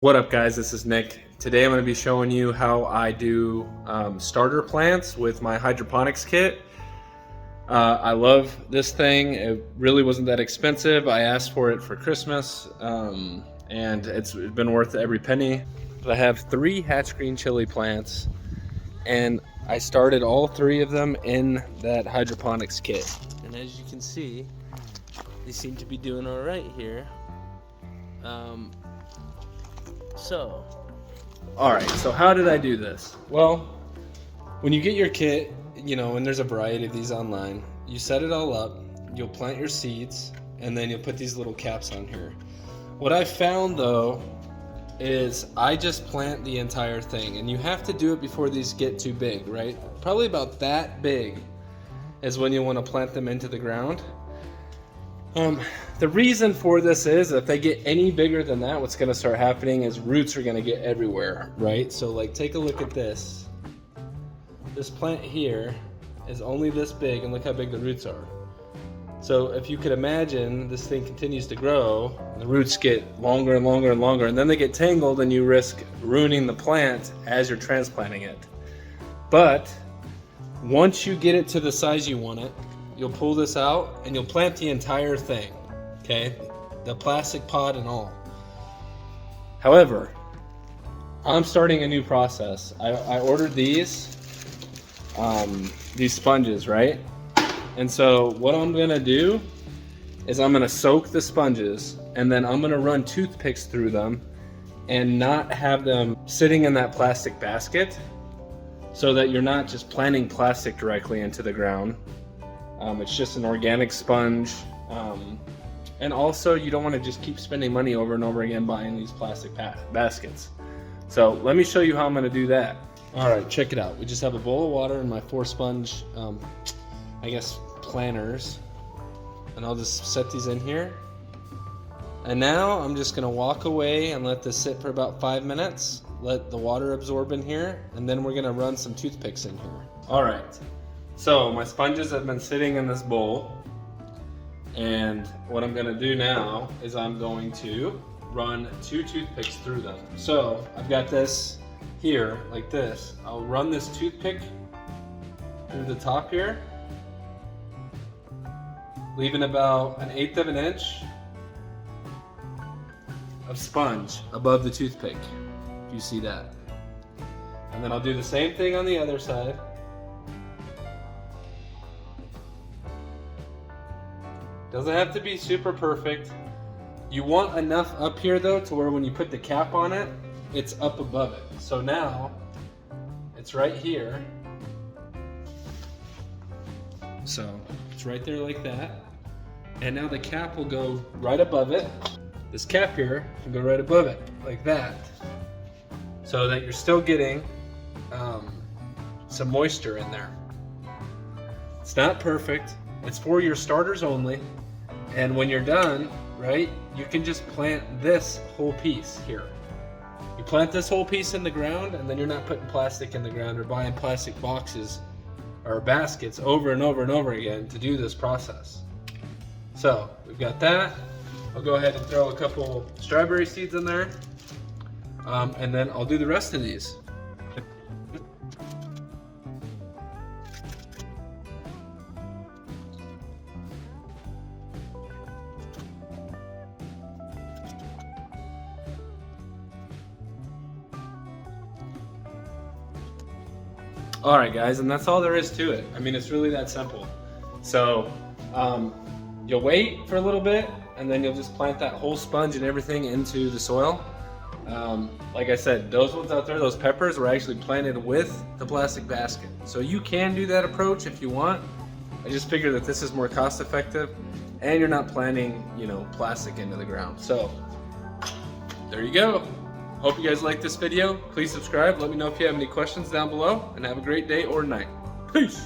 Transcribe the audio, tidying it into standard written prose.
What up guys, this is Nick. Today I'm going to be showing you how I do starter plants with my hydroponics kit. I love this thing. It really wasn't that expensive. I asked for it for Christmas and it's been worth every penny. I have 3 hatch green chili plants and I started all 3 of them in that hydroponics kit. And as you can see, they seem to be doing all right here. Alright, so how did I do this? Well, when you get your kit, and there's a variety of these online, you set it all up, you'll plant your seeds, and then you'll put these little caps on here. What I found though, is I just plant the entire thing, and you have to do it before these get too big, right? Probably about that big is when you want to plant them into the ground. The reason for this is if they get any bigger than that, what's going to start happening is roots are going to get everywhere, right? So like take a look at this. This plant here is only this big, and look how big the roots are. So if you could imagine this thing continues to grow, the roots get longer and longer and longer, and then they get tangled and you risk ruining the plant as you're transplanting it. But once you get it to the size you want it, you'll pull this out and you'll plant the entire thing, okay? The plastic pod and all. However, I'm starting a new process. I ordered these sponges, right? And so what I'm gonna do is I'm gonna soak the sponges and then I'm gonna run toothpicks through them and not have them sitting in that plastic basket, so that you're not just planting plastic directly into the ground. It's just an organic sponge, and also you don't want to just keep spending money over and over again buying these plastic baskets. So let me show you how I'm going to do that. Alright, check it out. We just have a bowl of water and my 4 sponge, planters, and I'll just set these in here. And now I'm just going to walk away and let this sit for about 5 minutes, let the water absorb in here, and then we're going to run some toothpicks in here. Alright. So my sponges have been sitting in this bowl, and what I'm going to do now is I'm going to run 2 toothpicks through them. So I've got this here like this. I'll run this toothpick through the top here, leaving about 1/8 of an inch of sponge above the toothpick, if you see that. And then I'll do the same thing on the other side. Doesn't have to be super perfect. You want enough up here though to where when you put the cap on it, it's up above it. So now it's right here. So it's right there like that. And now the cap will go right above it. This cap here can go right above it like that. So that you're still getting some moisture in there. It's not perfect. It's for your starters only. And when you're done, right, you can just plant this whole piece here. You plant this whole piece in the ground, and then you're not putting plastic in the ground or buying plastic boxes or baskets over and over and over again to do this process. So we've got that. I'll go ahead and throw a couple strawberry seeds in there, and then I'll do the rest of these. Alright guys, and that's all there is to it. I mean, it's really that simple. So you'll wait for a little bit, and then you'll just plant that whole sponge and everything into the soil. Like I said, those ones out there, those peppers, were actually planted with the plastic basket. So you can do that approach if you want. I just figured that this is more cost effective, and you're not planting, plastic into the ground. So there you go. Hope you guys liked this video. Please subscribe. Let me know if you have any questions down below, and have a great day or night. Peace.